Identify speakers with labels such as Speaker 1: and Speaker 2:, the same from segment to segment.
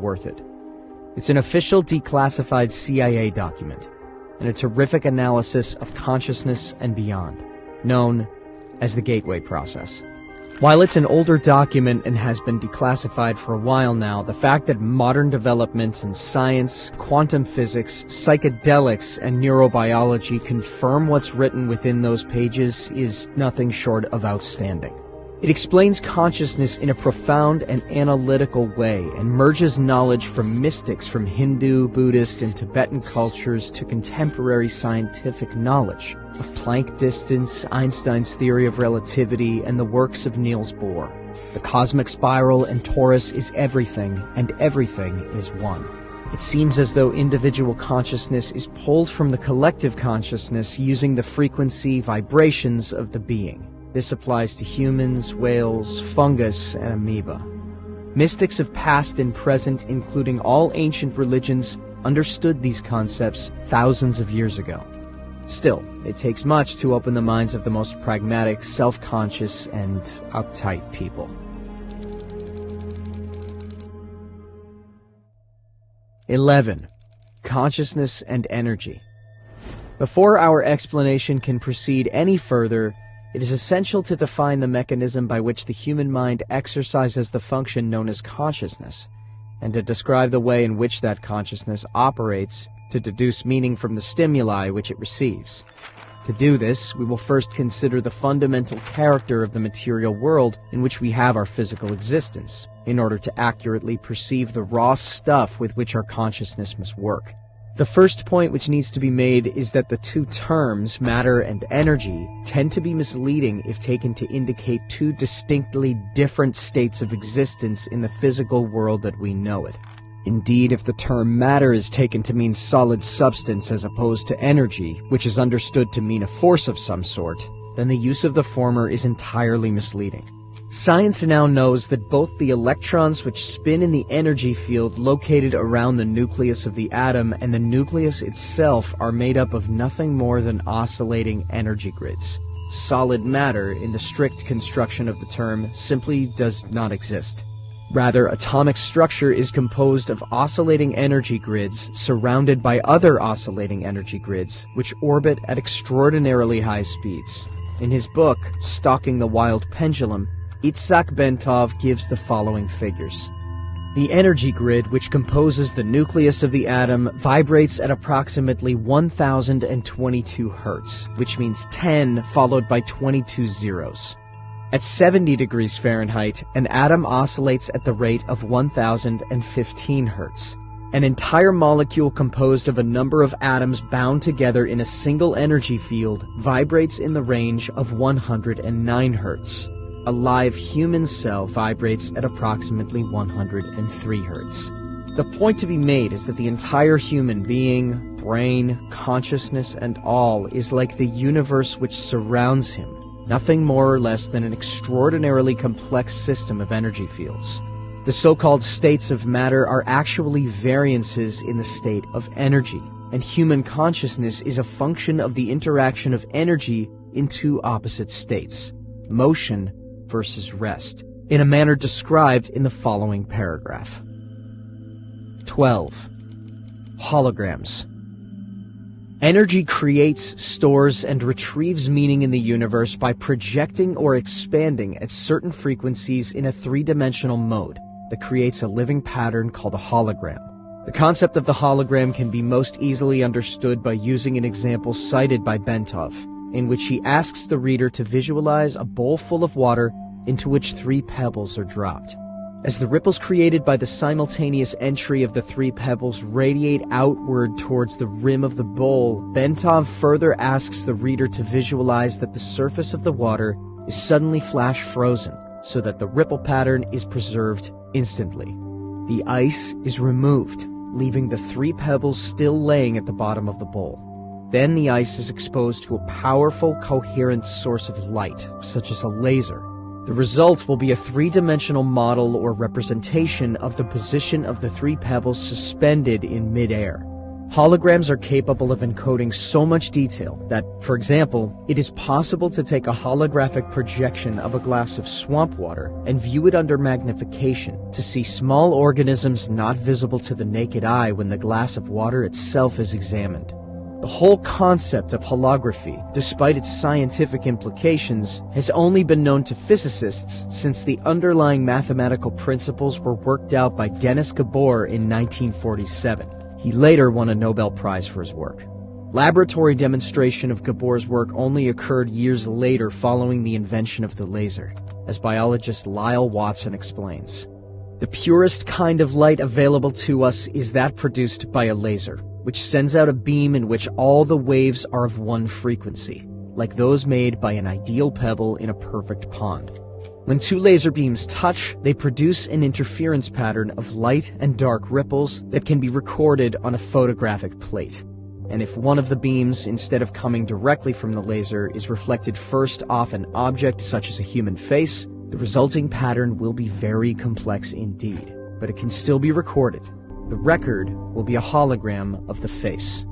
Speaker 1: worth it. It's an official declassified CIA document, and a terrific analysis of consciousness and beyond, known as the Gateway Process. While it's an older document and has been declassified for a while now, the fact that modern developments in science, quantum physics, psychedelics, and neurobiology confirm what's written within those pages is nothing short of outstanding. It explains consciousness in a profound and analytical way and merges knowledge from mystics from Hindu, Buddhist, and Tibetan cultures to contemporary scientific knowledge of Planck distance, Einstein's theory of relativity, and the works of Niels Bohr. The cosmic spiral and torus is everything, and everything is one. It seems as though individual consciousness is pulled from the collective consciousness using the frequency vibrations of the being. This applies to humans, whales, fungus, and amoeba. Mystics of past and present, including all ancient religions, understood these concepts thousands of years ago. Still, it takes much to open the minds of the most pragmatic, self-conscious, and uptight people. 11. Consciousness and energy. Before our explanation can proceed any further, it is essential to define the mechanism by which the human mind exercises the function known as consciousness, and to describe the way in which that consciousness operates to deduce meaning from the stimuli which it receives. To do this, we will first consider the fundamental character of the material world in which we have our physical existence, in order to accurately perceive the raw stuff with which our consciousness must work. The first point which needs to be made is that the two terms, matter and energy, tend to be misleading if taken to indicate two distinctly different states of existence in the physical world that we know it. Indeed, if the term matter is taken to mean solid substance as opposed to energy, which is understood to mean a force of some sort, then the use of the former is entirely misleading. Science now knows that both the electrons which spin in the energy field located around the nucleus of the atom and the nucleus itself are made up of nothing more than oscillating energy grids. Solid matter, in the strict construction of the term, simply does not exist. Rather, atomic structure is composed of oscillating energy grids surrounded by other oscillating energy grids, which orbit at extraordinarily high speeds. In his book, Stalking the Wild Pendulum, Itzhak Bentov gives the following figures. The energy grid, which composes the nucleus of the atom, vibrates at approximately 1022 Hertz, which means 10 followed by 22 zeros. At 70 degrees Fahrenheit, an atom oscillates at the rate of 1015 Hertz. An entire molecule composed of a number of atoms bound together in a single energy field vibrates in the range of 109 Hertz. A live human cell vibrates at approximately 103 Hertz. The point to be made is that the entire human being, brain, consciousness, and all is like the universe which surrounds him, nothing more or less than an extraordinarily complex system of energy fields. The so-called states of matter are actually variances in the state of energy, and human consciousness is a function of the interaction of energy in two opposite states, motion versus rest, in a manner described in the following paragraph. 12. Holograms. Energy creates, stores, and retrieves meaning in the universe by projecting or expanding at certain frequencies in a three-dimensional mode that creates a living pattern called a hologram. The concept of the hologram can be most easily understood by using an example cited by Bentov, in which he asks the reader to visualize a bowl full of water into which 3 pebbles are dropped. As the ripples created by the simultaneous entry of the 3 pebbles radiate outward towards the rim of the bowl, Bentov further asks the reader to visualize that the surface of the water is suddenly flash frozen, so that the ripple pattern is preserved instantly. The ice is removed, leaving the 3 pebbles still laying at the bottom of the bowl. Then the ice is exposed to a powerful, coherent source of light, such as a laser. The result will be a 3-dimensional model or representation of the position of the 3 pebbles suspended in midair. Holograms are capable of encoding so much detail that, for example, it is possible to take a holographic projection of a glass of swamp water and view it under magnification to see small organisms not visible to the naked eye when the glass of water itself is examined. The whole concept of holography, despite its scientific implications, has only been known to physicists since the underlying mathematical principles were worked out by Denis Gabor in 1947. He later won a Nobel Prize for his work. Laboratory demonstration of Gabor's work only occurred years later following the invention of the laser, as biologist Lyle Watson explains. The purest kind of light available to us is that produced by a laser, which sends out a beam in which all the waves are of one frequency, like those made by an ideal pebble in a perfect pond. When two laser beams touch, they produce an interference pattern of light and dark ripples that can be recorded on a photographic plate. And if one of the beams, instead of coming directly from the laser, is reflected first off an object such as a human face, the resulting pattern will be very complex indeed, but it can still be recorded. The record will be a hologram of the face.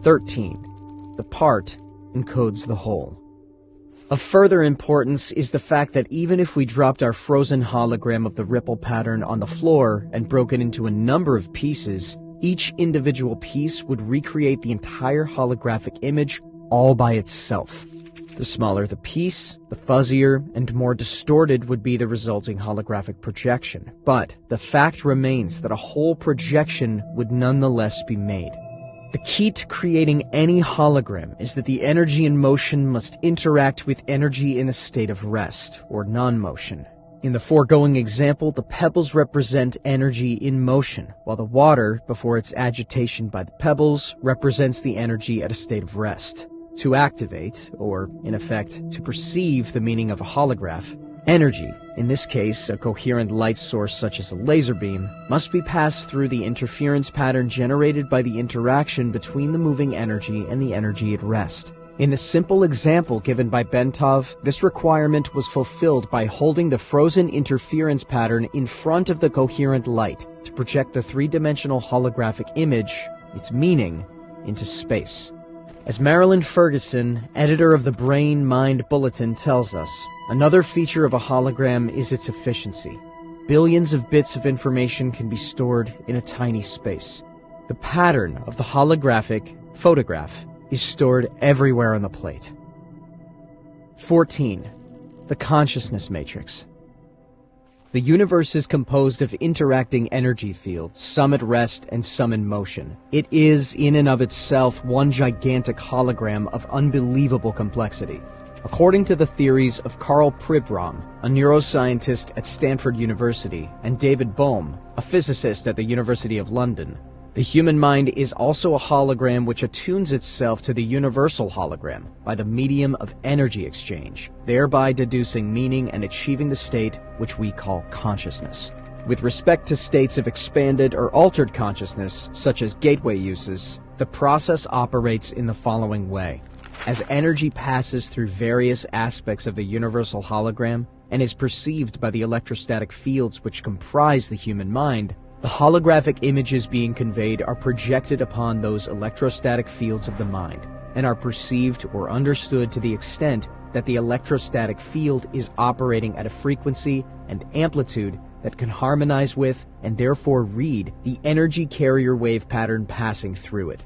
Speaker 1: 13. The part encodes the whole. Of further importance is the fact that even if we dropped our frozen hologram of the ripple pattern on the floor and broke it into a number of pieces, each individual piece would recreate the entire holographic image all by itself. The smaller the piece, the fuzzier and more distorted would be the resulting holographic projection. But the fact remains that a whole projection would nonetheless be made. The key to creating any hologram is that the energy in motion must interact with energy in a state of rest, or non-motion. In the foregoing example, the pebbles represent energy in motion, while the water, before its agitation by the pebbles, represents the energy at a state of rest. To activate, or in effect, to perceive the meaning of a holograph, energy, in this case a coherent light source such as a laser beam, must be passed through the interference pattern generated by the interaction between the moving energy and the energy at rest. In the simple example given by Bentov, this requirement was fulfilled by holding the frozen interference pattern in front of the coherent light to project the three-dimensional holographic image, its meaning, into space. As Marilyn Ferguson, editor of the Brain Mind Bulletin, tells us, another feature of a hologram is its efficiency. Billions of bits of information can be stored in a tiny space. The pattern of the holographic photograph is stored everywhere on the plate. 14. The consciousness matrix. The universe is composed of interacting energy fields, some at rest and some in motion. It is, in and of itself, one gigantic hologram of unbelievable complexity. According to the theories of Karl Pribram, a neuroscientist at Stanford University, and David Bohm, a physicist at the University of London, the human mind is also a hologram which attunes itself to the universal hologram by the medium of energy exchange, thereby deducing meaning and achieving the state which we call consciousness. With respect to states of expanded or altered consciousness, such as gateway uses, the process operates in the following way. As energy passes through various aspects of the universal hologram and is perceived by the electrostatic fields which comprise the human mind, the holographic images being conveyed are projected upon those electrostatic fields of the mind and are perceived or understood to the extent that the electrostatic field is operating at a frequency and amplitude that can harmonize with and therefore read the energy carrier wave pattern passing through it.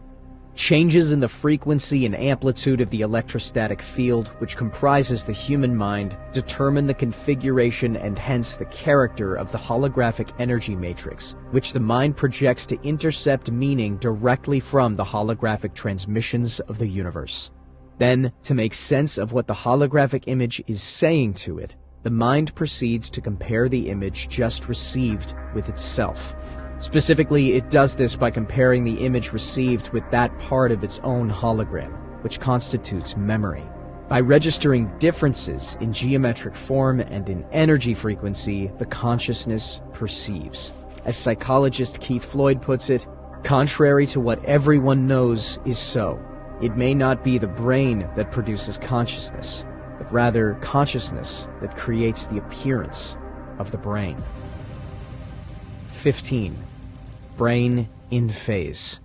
Speaker 1: Changes in the frequency and amplitude of the electrostatic field, which comprises the human mind, determine the configuration and hence the character of the holographic energy matrix, which the mind projects to intercept meaning directly from the holographic transmissions of the universe. Then, to make sense of what the holographic image is saying to it, the mind proceeds to compare the image just received with itself. Specifically, it does this by comparing the image received with that part of its own hologram, which constitutes memory. By registering differences in geometric form and in energy frequency, the consciousness perceives. As psychologist Keith Floyd puts it, contrary to what everyone knows is so, it may not be the brain that produces consciousness, but rather consciousness that creates the appearance of the brain. 15. Brain in phase.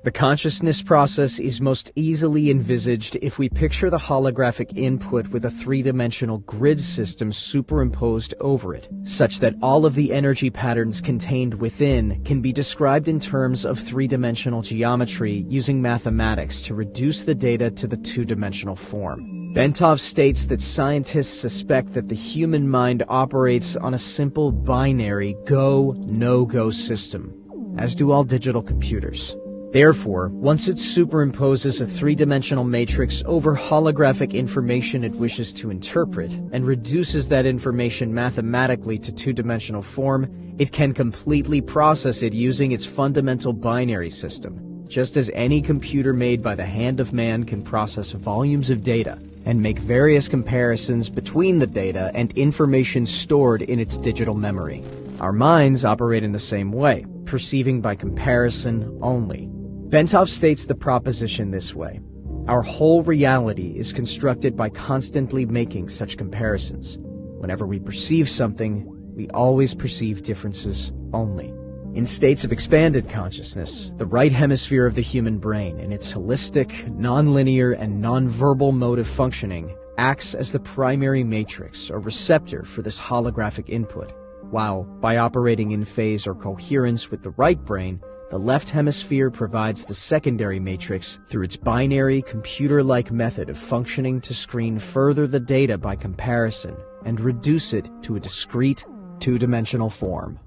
Speaker 1: The consciousness process is most easily envisaged if we picture the holographic input with a three-dimensional grid system superimposed over it, such that all of the energy patterns contained within can be described in terms of three-dimensional geometry using mathematics to reduce the data to the two-dimensional form. Bentov states that scientists suspect that the human mind operates on a simple binary go, no-go system, as do all digital computers. Therefore, once it superimposes a three-dimensional matrix over holographic information it wishes to interpret, and reduces that information mathematically to two-dimensional form, it can completely process it using its fundamental binary system, just as any computer made by the hand of man can process volumes of data, and make various comparisons between the data and information stored in its digital memory. Our minds operate in the same way, perceiving by comparison only. Bentov states the proposition this way: our whole reality is constructed by constantly making such comparisons. Whenever we perceive something, we always perceive differences only. In states of expanded consciousness, the right hemisphere of the human brain, in its holistic, nonlinear, and nonverbal mode of functioning, acts as the primary matrix or receptor for this holographic input, while, by operating in phase or coherence with the right brain, the left hemisphere provides the secondary matrix through its binary, computer-like method of functioning to screen further the data by comparison and reduce it to a discrete, two-dimensional form.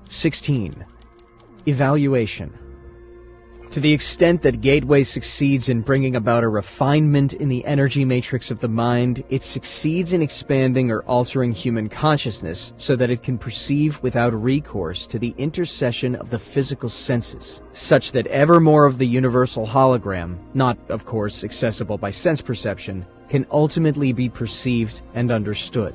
Speaker 1: 16. Evaluation. To the extent that Gateway succeeds in bringing about a refinement in the energy matrix of the mind, it succeeds in expanding or altering human consciousness so that it can perceive without recourse to the intercession of the physical senses, such that ever more of the universal hologram, not, of course, accessible by sense perception, can ultimately be perceived and understood.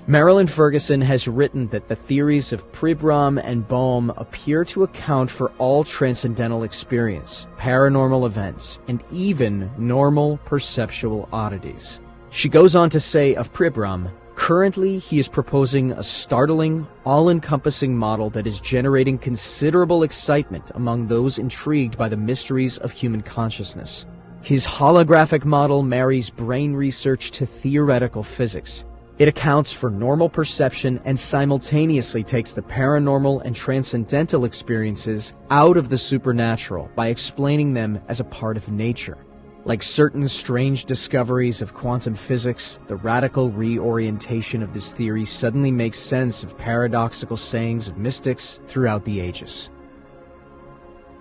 Speaker 1: Marilyn Ferguson has written that the theories of Pribram and Bohm appear to account for all transcendental experience, paranormal events, and even normal perceptual oddities. She goes on to say of Pribram, currently he is proposing a startling, all-encompassing model that is generating considerable excitement among those intrigued by the mysteries of human consciousness. His holographic model marries brain research to theoretical physics. It accounts for normal perception and simultaneously takes the paranormal and transcendental experiences out of the supernatural by explaining them as a part of nature. Like certain strange discoveries of quantum physics, the radical reorientation of this theory suddenly makes sense of paradoxical sayings of mystics throughout the ages.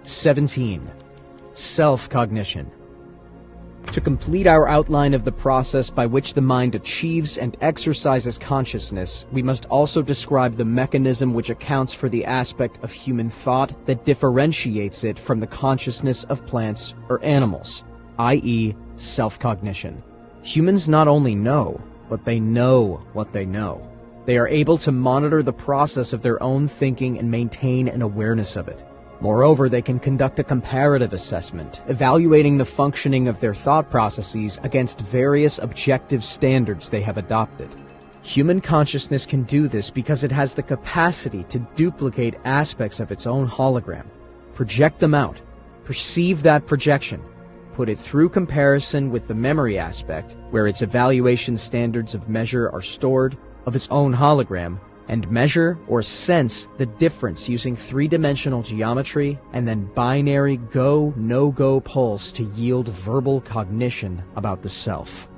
Speaker 1: 17. Self-cognition. To complete our outline of the process by which the mind achieves and exercises consciousness, we must also describe the mechanism which accounts for the aspect of human thought that differentiates it from the consciousness of plants or animals, i.e., self-cognition. Humans not only know, but they know what they know. They are able to monitor the process of their own thinking and maintain an awareness of it. Moreover, they can conduct a comparative assessment, evaluating the functioning of their thought processes against various objective standards they have adopted. Human consciousness can do this because it has the capacity to duplicate aspects of its own hologram, project them out, perceive that projection, put it through comparison with the memory aspect, where its evaluation standards of measure are stored, of its own hologram, and measure or sense the difference using three-dimensional geometry and then binary go-no-go pulse to yield verbal cognition about the self.